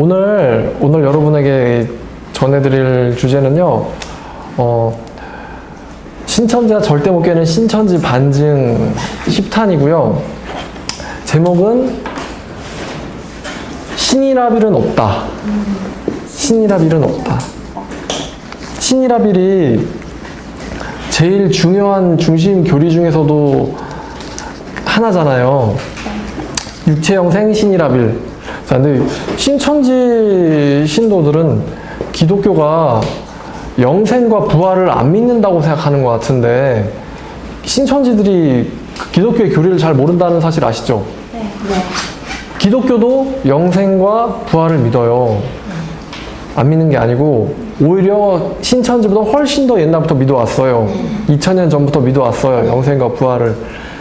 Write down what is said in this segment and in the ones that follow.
오늘 여러분에게 전해드릴 주제는요, 신천지가 절대 못 깨는 신천지 반증 10탄이고요. 제목은 신이라빌은 없다. 신이라빌은 없다. 신이라빌이 제일 중요한 중심 교리 중에서도 하나잖아요. 육체영생 신이라빌. 자, 근데 신천지 신도들은 기독교가 영생과 부활을 안 믿는다고 생각하는 것 같은데, 신천지들이 기독교의 교리를 잘 모른다는 사실 아시죠? 네. 기독교도 영생과 부활을 믿어요. 안 믿는 게 아니고 오히려 신천지보다 훨씬 더 옛날부터 믿어왔어요. 2000년 전부터 믿어왔어요. 영생과 부활을.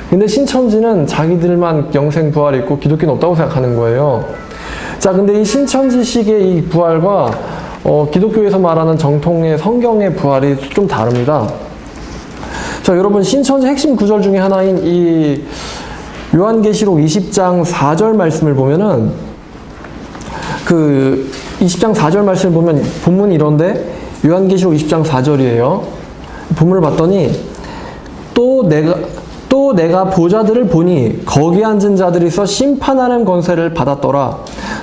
근데 신천지는 자기들만 영생 부활이 있고 기독교는 없다고 생각하는 거예요. 자, 근데 이 신천지식의 이 부활과 기독교에서 말하는 정통의 성경의 부활이 좀 다릅니다. 자, 여러분, 신천지 핵심 구절 중에 하나인 이 요한계시록 20장 4절 말씀을 보면은, 그 20장 4절 말씀을 보면 본문이 이런데, 요한계시록 20장 4절이에요. 본문을 봤더니 또 내가 보좌들을 보니 거기 앉은 자들이 서 심판하는 권세를 받았더라.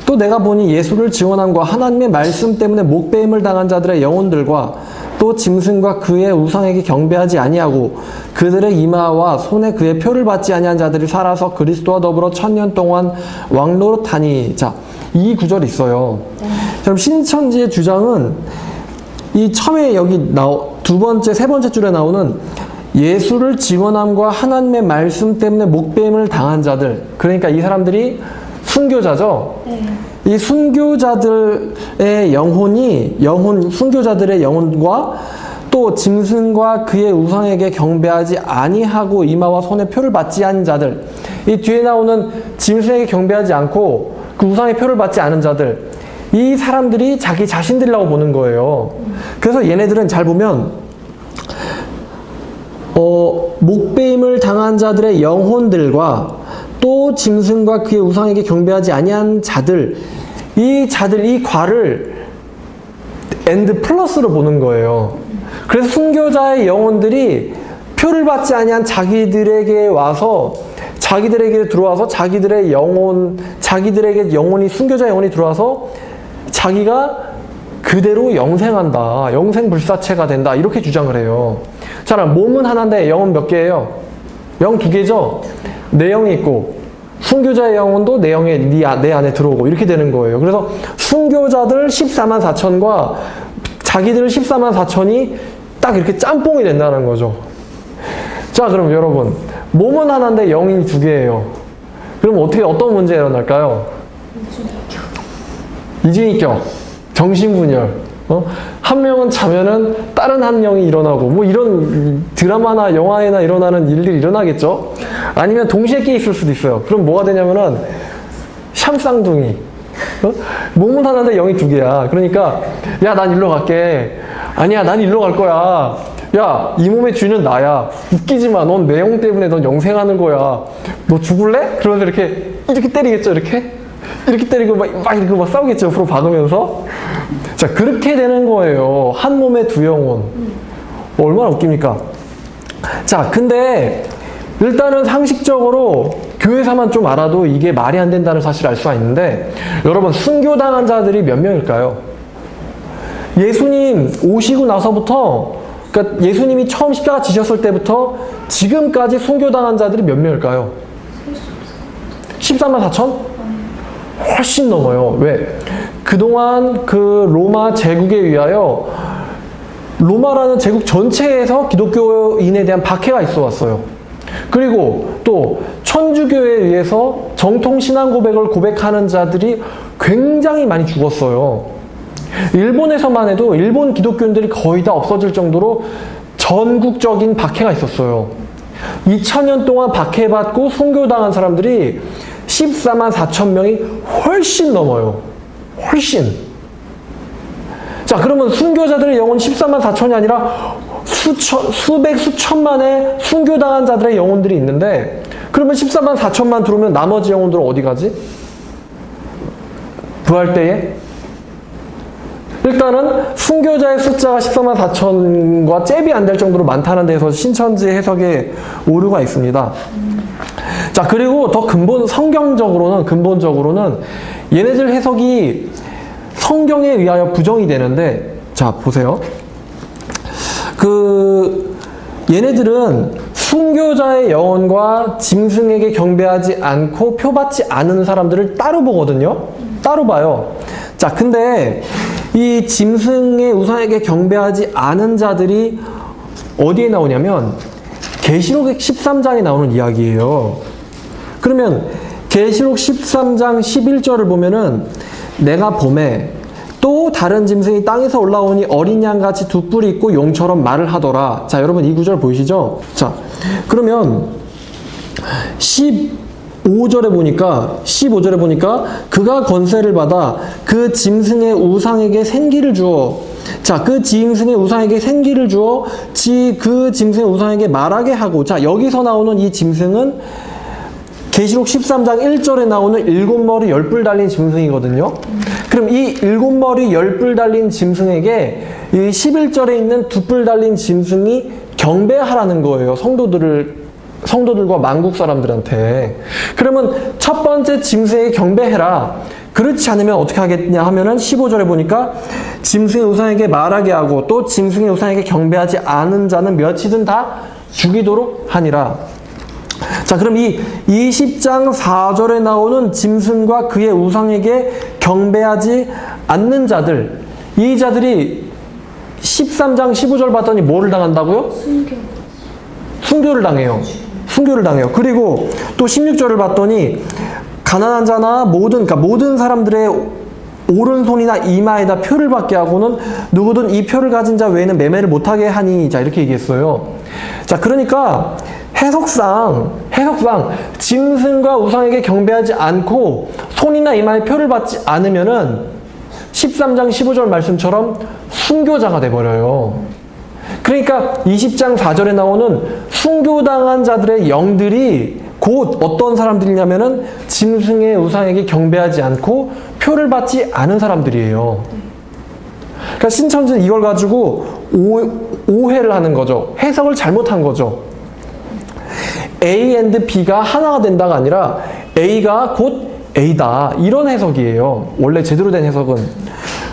또 내가 보니 예수를 증언함과 하나님의 말씀 때문에 목배임을 당한 자들의 영혼들과 또 짐승과 그의 우상에게 경배하지 아니하고 그들의 이마와 손에 그의 표를 받지 아니한 자들이 살아서 그리스도와 더불어 1000년 동안 왕노릇하니. 자, 이 구절이 있어요. 그럼 신천지의 주장은 이 처음에 여기 두 번째, 세 번째 줄에 나오는 예수를 증언함과 하나님의 말씀 때문에 목배임을 당한 자들, 그러니까 이 사람들이 순교자죠. 이 순교자들의 순교자들의 영혼과 또 짐승과 그의 우상에게 경배하지 아니하고 이마와 손에 표를 받지 않은 자들, 이 뒤에 나오는 짐승에게 경배하지 않고 그 우상의 표를 받지 않은 자들, 이 사람들이 자기 자신들이라고 보는 거예요. 그래서 얘네들은 잘 보면 목배임을 당한 자들의 영혼들과 또 짐승과 그의 우상에게 경배하지 아니한 자들, 이 과를 엔드 플러스로 보는 거예요. 그래서 순교자의 영혼들이 표를 받지 아니한 자기들에게 와서, 자기들에게 들어와서 자기들의 자기들에게 순교자 영혼이 들어와서 자기가 그대로 영생한다, 영생불사체가 된다, 이렇게 주장을 해요. 자, 몸은 하나인데 영은 몇 개예요? 영 2개죠? 내 영이 있고 순교자의 영혼도 내 안에 들어오고 이렇게 되는 거예요. 그래서 순교자들 14만 4천과 자기들 14만 4천이 딱 이렇게 짬뽕이 된다는 거죠. 자, 그럼 여러분, 몸은 하나인데 영이 2개예요. 그럼 어떤 문제가 일어날까요? 이중인격, 정신분열. 한 명은 자면은 다른 한 명이 일어나고, 뭐 이런 드라마나 영화에나 일어나는 일들이 일어나겠죠? 아니면 동시에 깨 있을 수도 있어요. 그럼 뭐가 되냐면은 샴쌍둥이. 몸은 하나인데 영이 2개야. 그러니까 야, 난 일로 갈게. 아니야, 난 일로 갈 거야. 야, 이 몸의 주인은 나야. 웃기지 마. 넌 내 영 때문에 넌 영생하는 거야. 너 죽을래? 그러면서 이렇게 때리겠죠, 이렇게 때리고 막 싸우겠죠, 옆으로 박으면서. 자, 그렇게 되는 거예요. 한 몸에 2 영혼. 얼마나 웃깁니까? 자, 근데 일단은 상식적으로 교회사만 좀 알아도 이게 말이 안 된다는 사실을 알 수가 있는데, 여러분, 순교당한 자들이 몇 명일까요? 예수님 오시고 나서부터, 그러니까 예수님이 처음 십자가 지셨을 때부터 지금까지 순교당한 자들이 몇 명일까요? 14만 4천? 훨씬 넘어요. 왜? 그동안 그 로마 제국에 의하여 로마라는 제국 전체에서 기독교인에 대한 박해가 있어 왔어요. 그리고 또 천주교에 의해서 정통 신앙 고백을 고백하는 자들이 굉장히 많이 죽었어요. 일본에서만 해도 일본 기독교인들이 거의 다 없어질 정도로 전국적인 박해가 있었어요. 2000년 동안 박해받고 순교당한 사람들이 14만 4천 명이 훨씬 넘어요. 훨씬. 자, 그러면 순교자들의 영혼 14만 4천이 아니라 수천만의 순교당한 자들의 영혼들이 있는데, 그러면 14만 4천만 들어오면 나머지 영혼들은 어디 가지? 부활 때에 일단은 순교자의 숫자가 14만 4천과 잽이 안 될 정도로 많다는 데서 신천지 해석에 오류가 있습니다. 자, 그리고 더 근본적으로는 얘네들 해석이 성경에 의하여 부정이 되는데, 자, 보세요. 얘네들은 순교자의 영혼과 짐승에게 경배하지 않고 표받지 않은 사람들을 따로 보거든요. 따로 봐요. 자, 근데 이 짐승의 우상에게 경배하지 않은 자들이 어디에 나오냐면 계시록 13장에 나오는 이야기예요. 그러면 계시록 13장 11절을 보면은 내가 봄에 또 다른 짐승이 땅에서 올라오니 어린 양같이 두 뿔이 있고 용처럼 말을 하더라. 자, 여러분 이 구절 보이시죠? 자, 그러면 15절에 보니까 그가 권세를 받아 그 짐승의 우상에게 생기를 주어, 자, 그 짐승의 우상에게 생기를 주어 그 짐승의 우상에게 말하게 하고, 자, 여기서 나오는 이 짐승은 계시록 13장 1절에 나오는 7머리 10뿔 달린 짐승이거든요. 그럼 이 7머리 10뿔 달린 짐승에게 이 11절에 있는 2뿔 달린 짐승이 경배하라는 거예요. 성도들과 만국 사람들한테. 그러면 첫 번째 짐승에게 경배해라. 그렇지 않으면 어떻게 하겠냐 하면은 15절에 보니까 짐승의 우상에게 말하게 하고 또 짐승의 우상에게 경배하지 않은 자는 몇이든 다 죽이도록 하니라. 자, 그럼 이 20장 4절에 나오는 짐승과 그의 우상에게 경배하지 않는 자들, 이 자들이 13장 15절 봤더니 뭐를 당한다고요? 순교를 당해요. 순교를 당해요. 그리고 또 16절을 봤더니 가난한 자나 모든 사람들의 오른손이나 이마에다 표를 받게 하고는 누구든 이 표를 가진 자 외에는 매매를 못하게 하니, 자, 이렇게 얘기했어요. 자, 그러니까 해석상 짐승과 우상에게 경배하지 않고 손이나 이마에 표를 받지 않으면은 13장 15절 말씀처럼 순교자가 돼버려요. 그러니까 20장 4절에 나오는 순교당한 자들의 영들이 곧 어떤 사람들이냐면은 짐승의 우상에게 경배하지 않고 표를 받지 않은 사람들이에요. 그러니까 신천지는 이걸 가지고 오해를 하는 거죠. 해석을 잘못한 거죠. A and B가 하나가 된다가 아니라 A가 곧 A다, 이런 해석이에요. 원래 제대로 된 해석은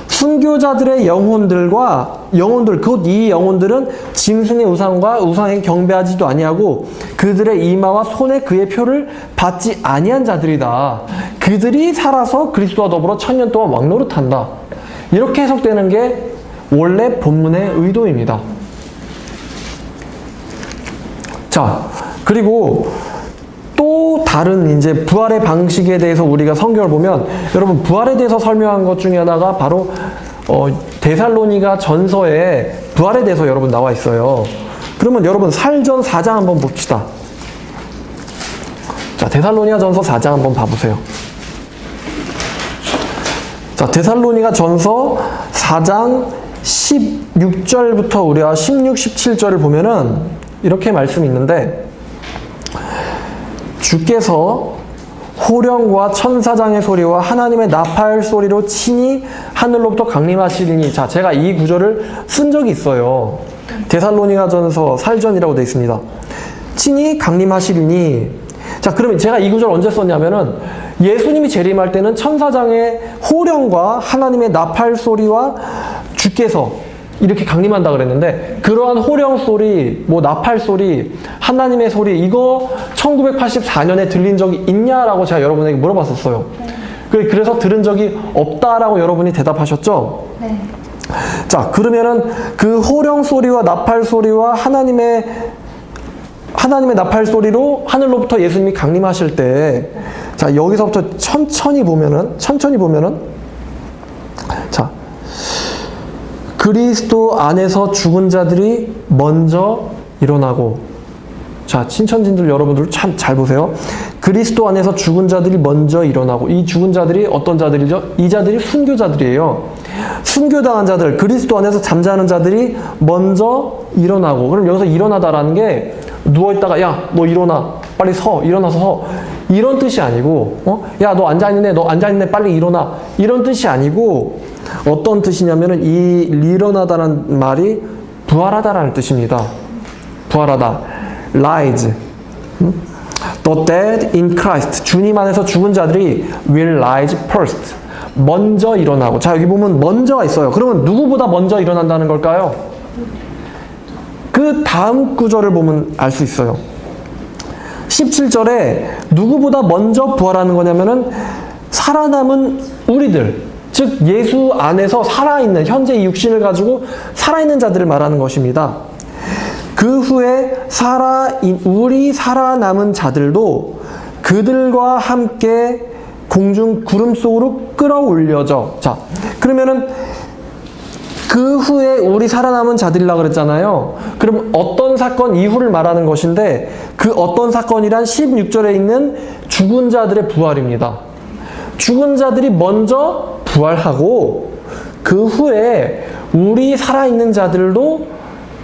순교자들의 영혼들, 곧 이 영혼들은 짐승의 우상과 우상에게 경배하지도 아니하고 그들의 이마와 손에 그의 표를 받지 아니한 자들이다. 그들이 살아서 그리스도와 더불어 1000년 동안 왕노릇한다. 이렇게 해석되는 게 원래 본문의 의도입니다. 자, 그리고 또 다른 이제 부활의 방식에 대해서 우리가 성경을 보면, 여러분 부활에 대해서 설명한 것 중에 하나가 바로 데살로니가 전서에 부활에 대해서 여러분 나와 있어요. 그러면 여러분 살전 4장 한번 봅시다. 자, 데살로니가 전서 4장 한번 봐보세요. 자, 데살로니가 전서 4장 16절부터 우리가 16, 17절을 보면은 이렇게 말씀이 있는데, 주께서 호령과 천사장의 소리와 하나님의 나팔 소리로 친히 하늘로부터 강림하시리니. 자, 제가 이 구절을 쓴 적이 있어요. 데살로니가전서 살전이라고 되어 있습니다. 친히 강림하시리니. 자, 그러면 제가 이 구절 언제 썼냐면은 예수님이 재림할 때는 천사장의 호령과 하나님의 나팔 소리와 주께서 이렇게 강림한다 그랬는데, 그러한 호령 소리, 나팔 소리, 하나님의 소리, 이거 1984년에 들린 적이 있냐라고 제가 여러분에게 물어봤었어요. 그래서 들은 적이 없다라고 여러분이 대답하셨죠? 네. 자, 그러면은 그 호령 소리와 나팔 소리와 하나님의 나팔 소리로 하늘로부터 예수님이 강림하실 때, 자, 여기서부터 천천히 보면은, 자, 그리스도 안에서 죽은 자들이 먼저 일어나고. 자, 신천진들 여러분들 참 잘 보세요. 그리스도 안에서 죽은 자들이 먼저 일어나고. 이 죽은 자들이 어떤 자들이죠? 이 자들이 순교자들이에요. 순교당한 자들, 그리스도 안에서 잠자는 자들이 먼저 일어나고. 그럼 여기서 일어나다라는 게 누워있다가 야, 너 일어나, 빨리 일어나서 서, 이런 뜻이 아니고, 야, 너 앉아있네, 빨리 일어나, 이런 뜻이 아니고, 어떤 뜻이냐면은 이 일어나다라는 말이 부활하다라는 뜻입니다. 부활하다. rise. The dead in Christ. 주님 안에서 죽은 자들이 will rise first. 먼저 일어나고. 자, 여기 보면 먼저가 있어요. 그러면 누구보다 먼저 일어난다는 걸까요? 그 다음 구절을 보면 알 수 있어요. 17절에 누구보다 먼저 부활하는 거냐면은 살아남은 우리들, 즉 예수 안에서 살아있는, 현재 이 육신을 가지고 살아있는 자들을 말하는 것입니다. 그 후에 우리 살아남은 자들도 그들과 함께 공중 구름 속으로 끌어올려져. 자, 그러면은 그 후에 우리 살아남은 자들이라고 그랬잖아요. 그럼 어떤 사건 이후를 말하는 것인데, 그 어떤 사건이란 16절에 있는 죽은 자들의 부활입니다. 죽은 자들이 먼저 부활하고 그 후에 우리 살아있는 자들도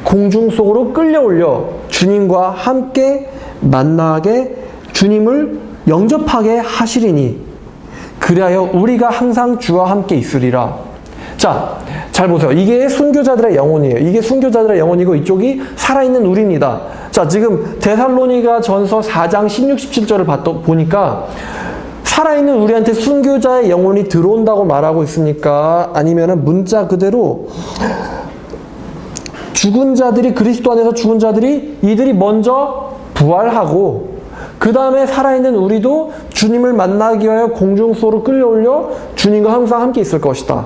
공중 속으로 끌려올려 주님과 함께 만나게, 주님을 영접하게 하시리니 그리하여 우리가 항상 주와 함께 있으리라. 자, 잘 보세요. 이게 순교자들의 영혼이에요. 이게 순교자들의 영혼이고 이쪽이 살아있는 우리입니다. 자, 지금 데살로니가 전서 4장 16, 17절을 보니까 살아있는 우리한테 순교자의 영혼이 들어온다고 말하고 있습니까? 아니면은 문자 그대로 죽은 자들이, 그리스도 안에서 죽은 자들이 이들이 먼저 부활하고 그 다음에 살아있는 우리도 주님을 만나기 위하여 공중 속으로 끌려올려 주님과 항상 함께 있을 것이다.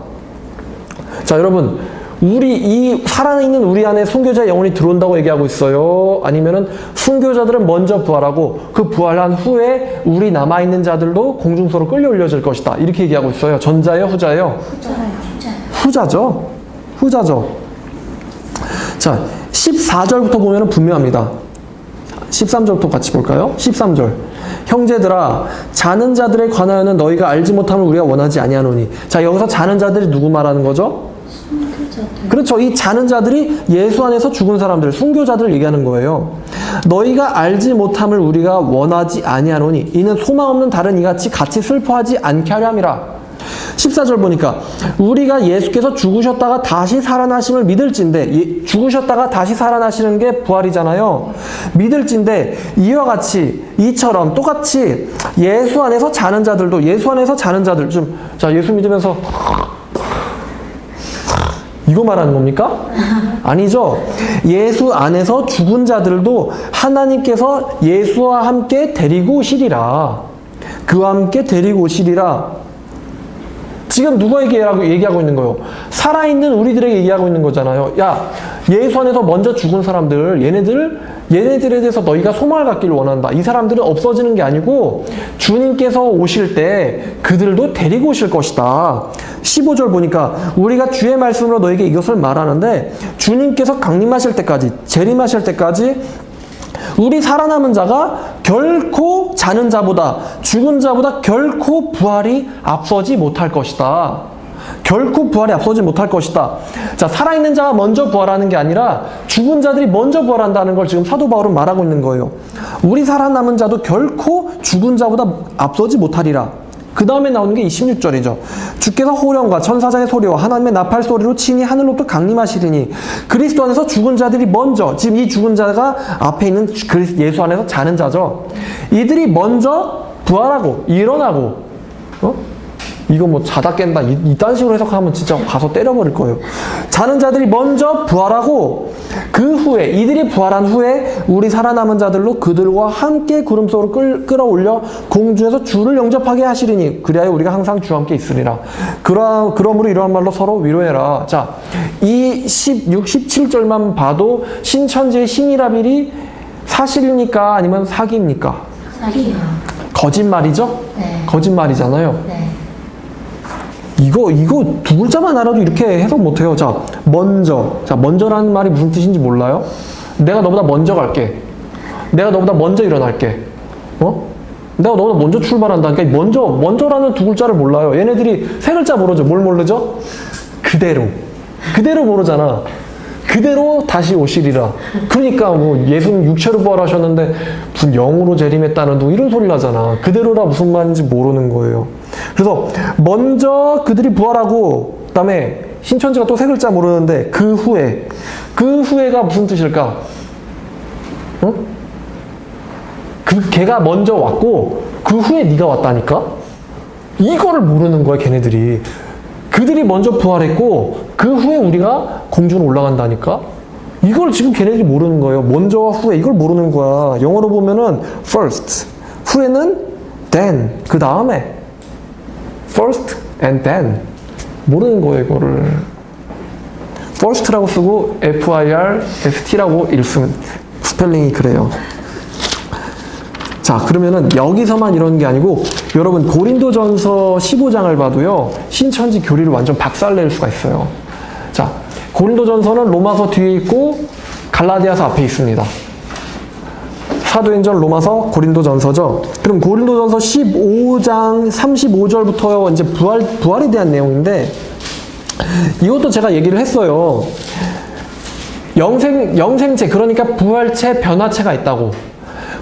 자, 여러분, 이 살아있는 우리 안에 순교자의 영혼이 들어온다고 얘기하고 있어요? 아니면은 순교자들은 먼저 부활하고 그 부활한 후에 우리 남아있는 자들도 공중 속으로 끌려올려질 것이다, 이렇게 얘기하고 있어요? 전자예요? 후자예요? 후자죠. 후자죠. 자, 14절부터 보면 분명합니다. 13절부터 같이 볼까요? 13절. 형제들아, 자는 자들에 관하여는 너희가 알지 못함을 우리가 원하지 아니하노니. 자, 여기서 자는 자들이 누구 말하는 거죠? 순교자들. 그렇죠. 이 자는 자들이 예수 안에서 죽은 사람들, 순교자들을 얘기하는 거예요. 너희가 알지 못함을 우리가 원하지 아니하노니 이는 소망 없는 다른 이같이 같이 슬퍼하지 않게 하려 함이라. 14절 보니까 우리가 예수께서 죽으셨다가 다시 살아나심을 믿을진데, 죽으셨다가 다시 살아나시는 게 부활이잖아요. 믿을진데 이와 같이, 이처럼 똑같이 예수 안에서 자는 자들도, 예수 안에서 자는 자들 좀, 자, 예수 믿으면서 이거 말하는 겁니까? 아니죠. 예수 안에서 죽은 자들도 하나님께서 예수와 함께 데리고 오시리라. 그와 함께 데리고 오시리라. 지금 누구에게 얘기하고 있는 거예요? 살아있는 우리들에게 얘기하고 있는 거잖아요. 야, 예수 안에서 먼저 죽은 사람들, 얘네들에 대해서 너희가 소망을 갖기를 원한다. 이 사람들은 없어지는 게 아니고 주님께서 오실 때 그들도 데리고 오실 것이다. 15절 보니까 우리가 주의 말씀으로 너에게 이것을 말하는데 주님께서 강림하실 때까지, 재림하실 때까지 우리 살아남은 자가 결코 자는 자보다, 죽은 자보다 결코 부활이 앞서지 못할 것이다. 결코 부활이 앞서지 못할 것이다. 자, 살아있는 자가 먼저 부활하는 게 아니라 죽은 자들이 먼저 부활한다는 걸 지금 사도 바울은 말하고 있는 거예요. 우리 살아남은 자도 결코 죽은 자보다 앞서지 못하리라. 그 다음에 나오는 게 26절이죠. 주께서 호령과 천사장의 소리와 하나님의 나팔 소리로 친히 하늘로부터 강림하시리니 그리스도 안에서 죽은 자들이 먼저, 지금 이 죽은 자가 앞에 있는 예수 안에서 자는 자죠. 이들이 먼저 부활하고 일어나고, 이거 뭐 자다 깬다 이딴 식으로 해석하면 진짜 가서 때려버릴 거예요. 자는 자들이 먼저 부활하고 그 후에, 이들이 부활한 후에 우리 살아남은 자들로 그들과 함께 구름 속으로 끌어올려 공중에서 주를 영접하게 하시리니 그리하여 우리가 항상 주와 함께 있으리라. 그러므로 이러한 말로 서로 위로해라. 자, 이 16, 17절만 봐도 신천지의 신이라빌이 사실입니까? 아니면 사기입니까? 사기요. 거짓말이죠? 네. 거짓말이잖아요. 네. 이거 두 글자만 알아도 이렇게 해석 못해요. 자, 먼저. 자, 먼저라는 말이 무슨 뜻인지 몰라요? 내가 너보다 먼저 갈게. 내가 너보다 먼저 일어날게. 내가 너보다 먼저 출발한다. 그러니까 먼저라는 두 글자를 몰라요. 얘네들이 세 글자 모르죠. 뭘 모르죠? 그대로 모르잖아. 그대로 다시 오시리라. 그러니까 뭐 예수는 육체로 부활하셨는데 무슨 영으로 재림했다는 둥 이런 소리를 하잖아. 그대로라 무슨 말인지 모르는 거예요. 그래서 먼저 그들이 부활하고 그 다음에 신천지가 또 세 글자 모르는데 그 후에가 무슨 뜻일까? 응? 걔가 먼저 왔고 그 후에 네가 왔다니까? 이거를 모르는 거야 걔네들이. 그들이 먼저 부활했고 그 후에 우리가 공중으로 올라간다니까? 이걸 지금 걔네들이 모르는 거예요. 먼저와 후에 이걸 모르는 거야. 영어로 보면은 first, 후에는 then, 그 다음에 first and then 모르는 거예요 이거를. first라고 쓰고 first라고 읽으면 스펠링이 그래요. 자, 그러면은 여기서만 이런 게 아니고 여러분 고린도전서 15장을 봐도요 신천지 교리를 완전 박살낼 수가 있어요. 자, 고린도전서는 로마서 뒤에 있고 갈라디아서 앞에 있습니다. 사도행전, 로마서, 고린도전서죠. 그럼 고린도전서 15장 35절부터 이제 부활에 대한 내용인데 이것도 제가 얘기를 했어요. 영생체, 그러니까 부활체, 변화체가 있다고.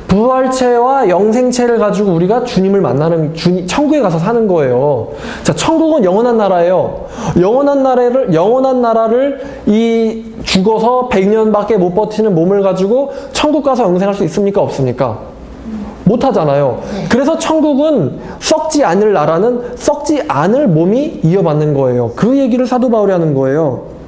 부활체와 영생체를 가지고 우리가 주님을 만나는, 천국에 가서 사는 거예요. 자, 천국은 영원한 나라예요. 영원한 나라를 이 죽어서 100년밖에 못 버티는 몸을 가지고 천국 가서 영생할 수 있습니까? 없습니까? 못 하잖아요. 그래서 천국은 썩지 않을 나라는 썩지 않을 몸이 이어받는 거예요. 그 얘기를 사도 바울이 하는 거예요.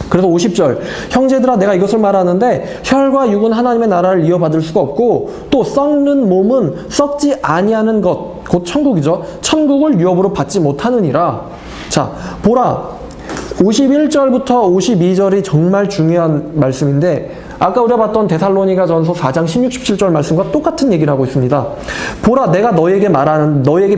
그래서 50절, 형제들아 내가 이것을 말하는데 혈과 육은 하나님의 나라를 이어받을 수가 없고 또 썩는 몸은 썩지 아니하는 것, 곧 천국이죠. 천국을 유업으로 받지 못하느니라. 자, 보라. 51절부터 52절이 정말 중요한 말씀인데 아까 우리가 봤던 데살로니가 전서 4장 16, 17절 말씀과 똑같은 얘기를 하고 있습니다. 보라, 내가 너에게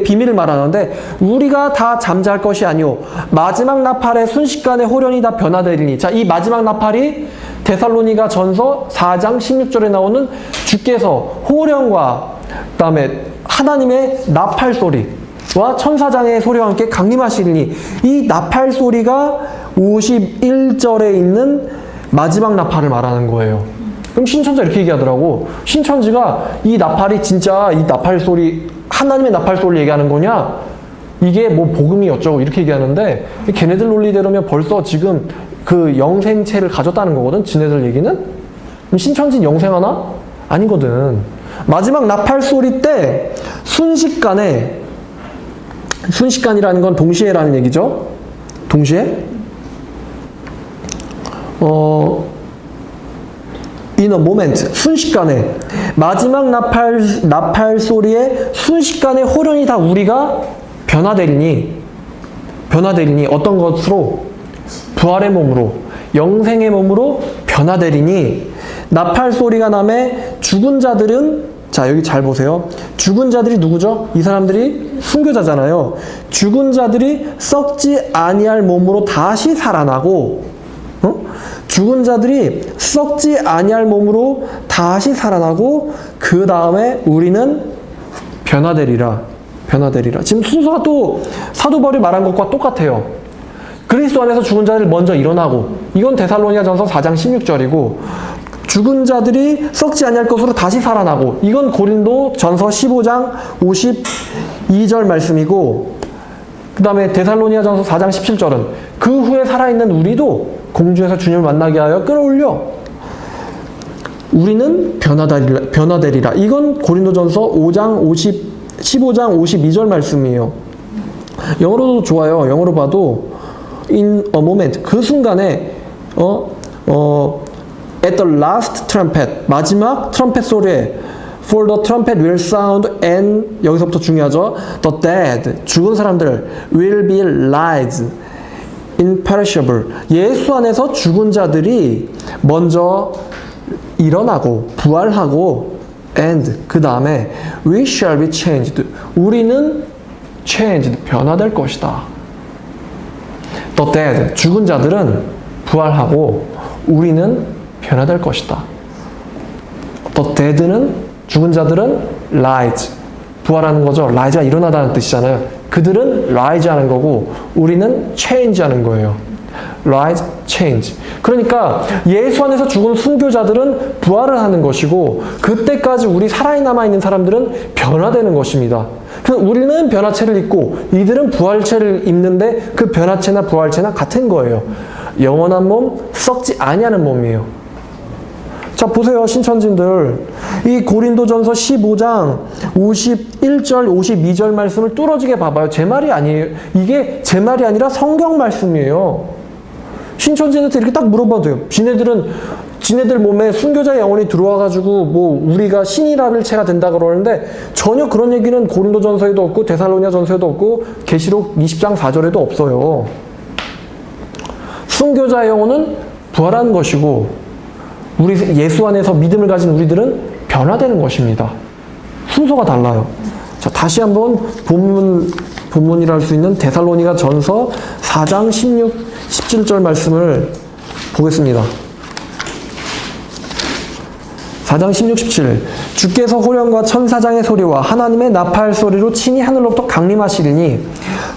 비밀을 말하는데 우리가 다 잠잘 것이 아니오 마지막 나팔의 순식간에 호련히 다 변화되리니. 자, 이 마지막 나팔이 데살로니가 전서 4장 16절에 나오는 주께서 호련과 그다음에 하나님의 나팔 소리와 천사장의 소리와 함께 강림하시리니, 이 나팔 소리가 51절에 있는 마지막 나팔을 말하는 거예요. 그럼 신천지가 이렇게 얘기하더라고. 신천지가 이 나팔이 진짜 이 나팔 소리, 하나님의 나팔 소리를 얘기하는 거냐? 이게 뭐 복음이 어쩌고 이렇게 얘기하는데 걔네들 논리대로면 벌써 지금 그 영생체를 가졌다는 거거든. 지네들 얘기는. 그럼 신천지는 영생하나? 아니거든. 마지막 나팔 소리 때 순식간이라는 건 동시에라는 얘기죠. 동시에? in a moment, 순식간에 마지막 나팔 소리에 순식간에 호련히 다 우리가 변화되리니 어떤 것으로? 부활의 몸으로, 영생의 몸으로 변화되리니 나팔 소리가 나매 죽은 자들은, 자 여기 잘 보세요. 죽은 자들이 누구죠? 이 사람들이 순교자잖아요. 죽은 자들이 썩지 아니할 몸으로 다시 살아나고, 죽은 자들이 썩지 아니할 몸으로 다시 살아나고 그 다음에 우리는 변화되리라. 지금 순서가 또 사도 바울이 말한 것과 똑같아요. 그리스도 안에서 죽은 자들 먼저 일어나고, 이건 데살로니가 전서 4장 16절이고 죽은 자들이 썩지 아니할 것으로 다시 살아나고, 이건 고린도 전서 15장 52절 말씀이고, 그 다음에 데살로니가 전서 4장 17절은 그 후에 살아있는 우리도 공중에서 주님을 만나게 하여 끌어올려 우리는 변화되리라. 이건 고린도전서 15장 52절 말씀이에요. 영어로도 좋아요. 영어로 봐도 in a moment, 그 순간에 at the last trumpet, 마지막 트럼펫 소리에 for the trumpet will sound and, 여기서부터 중요하죠. the dead, 죽은 사람들 will be raised imperishable, 예수 안에서 죽은 자들이 먼저 일어나고 부활하고 and, 그 다음에 we shall be changed, 우리는 changed, 변화될 것이다. the dead, 죽은 자들은 부활하고 우리는 변화될 것이다. the dead는, 죽은 자들은 rise, 부활하는 거죠. rise가 일어나다는 뜻이잖아요. 그들은 rise 하는 거고 우리는 change 하는 거예요. rise change. 그러니까 예수 안에서 죽은 순교자들은 부활을 하는 것이고 그때까지 우리 살아남아 있는 사람들은 변화되는 것입니다. 그래서 우리는 변화체를 입고 이들은 부활체를 입는데 그 변화체나 부활체나 같은 거예요. 영원한 몸, 썩지 아니하는 몸이에요. 자, 보세요, 신천진들. 이 고린도전서 15장 51절, 52절 말씀을 뚫어지게 봐봐요. 제 말이 아니에요. 이게 제 말이 아니라 성경 말씀이에요. 신천진한테 이렇게 딱 물어봐도 돼요. 지네들 몸에 순교자의 영혼이 들어와가지고 뭐 우리가 신이라를 체가 된다 그러는데 전혀 그런 얘기는 고린도전서에도 없고 데살로니가전서에도 없고 계시록 20장 4절에도 없어요. 순교자의 영혼은 부활하는 것이고 우리 예수 안에서 믿음을 가진 우리들은 변화되는 것입니다. 순서가 달라요. 자, 다시 한번 본문이라 할 수 있는 데살로니가 전서 4장 16, 17절 말씀을 보겠습니다. 4장 16, 17. 주께서 호령과 천사장의 소리와 하나님의 나팔 소리로 친히 하늘로부터 강림하시리니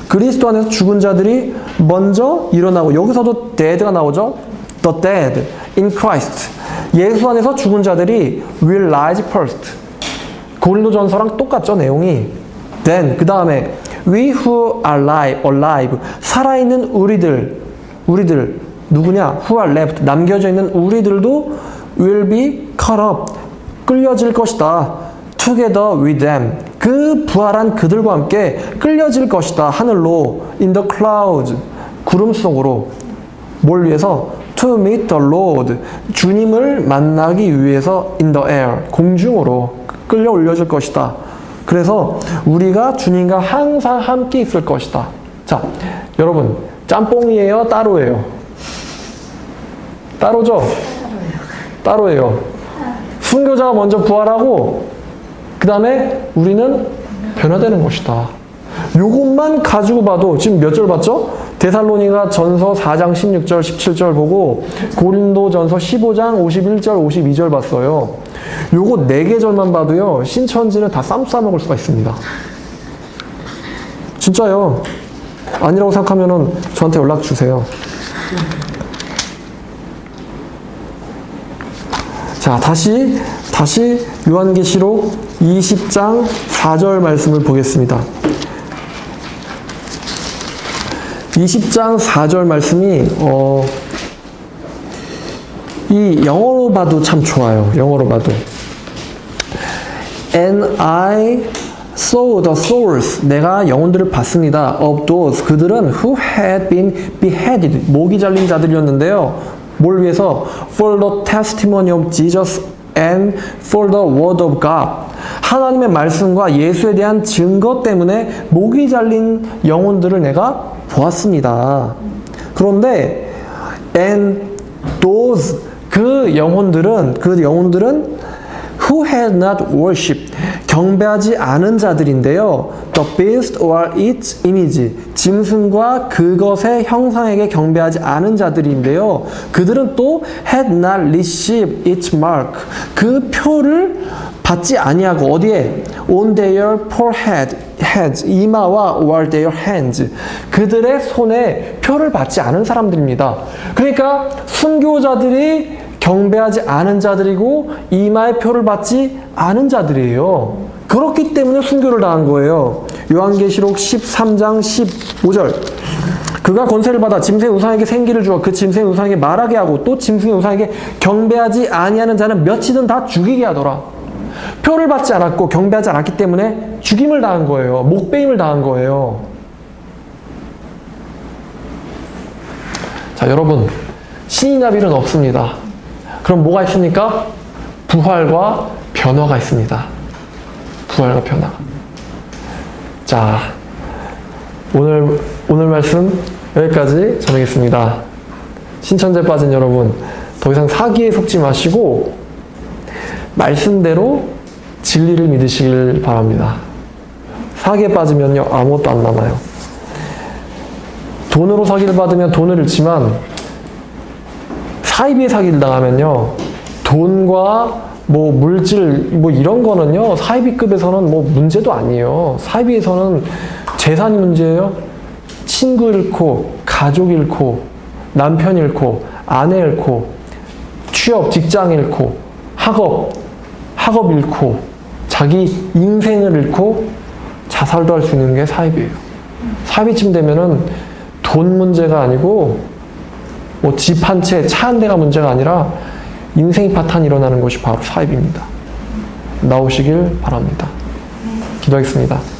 그리스도 안에서 죽은 자들이 먼저 일어나고, 여기서도 dead가 나오죠. The dead in Christ. 예수 안에서 죽은 자들이 will rise first. 고린도전서랑 똑같죠, 내용이. Then 그 다음에 we who are alive 살아있는 우리들 누구냐? who are left 남겨져 있는 우리들도 will be caught up 끌려질 것이다. together with them 그 부활한 그들과 함께 끌려질 것이다. 하늘로 in the clouds 구름 속으로 뭘 위해서? to meet the Lord 주님을 만나기 위해서 in the air 공중으로 끌려 올려질 것이다. 그래서 우리가 주님과 항상 함께 있을 것이다. 자, 여러분 짬뽕이에요? 따로예요? 따로죠? 따로예요. 순교자가 먼저 부활하고 그 다음에 우리는 변화되는 것이다. 요것만 가지고 봐도 지금 몇 절 봤죠? 데살로니가 전서 4장 16절 17절 보고 고린도 전서 15장 51절 52절 봤어요. 요거 4개절만 봐도요 신천지는 다 쌈 싸먹을 수가 있습니다. 진짜요. 아니라고 생각하면은 저한테 연락 주세요. 자, 다시 요한계시록 20장 4절 말씀을 보겠습니다. 20장 4절 말씀이 이 영어로 봐도 참 좋아요. 영어로 봐도 And I saw the souls 내가 영혼들을 봤습니다. Of those 그들은 who had been beheaded 목이 잘린 자들이었는데요. 뭘 위해서? For the testimony of Jesus and for the word of God 하나님의 말씀과 예수에 대한 증거 때문에 목이 잘린 영혼들을 내가 보았습니다. 그런데 and those 그 영혼들은 who had not worshipped 경배하지 않은 자들인데요. The beast or its image 짐승과 그것의 형상에게 경배하지 않은 자들인데요. 그들은 또 had not received its mark 그 표를 받지 아니하고 어디에? On their foreheads 이마와 or their hands 그들의 손에 표를 받지 않은 사람들입니다. 그러니까 순교자들이 경배하지 않은 자들이고 이마에 표를 받지 않은 자들이에요. 그렇기 때문에 순교를 당한 거예요. 요한계시록 13장 15절 그가 권세를 받아 짐승의 우상에게 생기를 주어 그 짐승의 우상에게 말하게 하고 또 짐승의 우상에게 경배하지 아니하는 자는 몇이든 다 죽이게 하더라. 표를 받지 않았고 경배하지 않았기 때문에 죽임을 당한 거예요. 목배임을 당한 거예요. 자, 여러분 신이나빌은 없습니다. 그럼 뭐가 있습니까? 부활과 변화가 있습니다. 부활과 변화. 자, 오늘 말씀 여기까지 전하겠습니다. 신천지에 빠진 여러분, 더 이상 사기에 속지 마시고 말씀대로 진리를 믿으시길 바랍니다. 사기에 빠지면요 아무것도 안 남아요. 돈으로 사기를 받으면 돈을 잃지만 사이비에 사기를 당하면요 돈과 뭐 물질 뭐 이런 거는요 사이비급에서는 뭐 문제도 아니에요. 사이비에서는 재산이 문제예요. 친구 잃고 가족 잃고 남편 잃고, 아내 잃고, 취업, 직장 잃고, 학업 잃고, 자기 인생을 잃고 자살도 할 수 있는 게 사입이에요. 사입이쯤 되면은 돈 문제가 아니고 뭐 집 한 채, 차 한 대가 문제가 아니라 인생 파탄이 일어나는 것이 바로 사입입니다. 나오시길 바랍니다. 기도하겠습니다.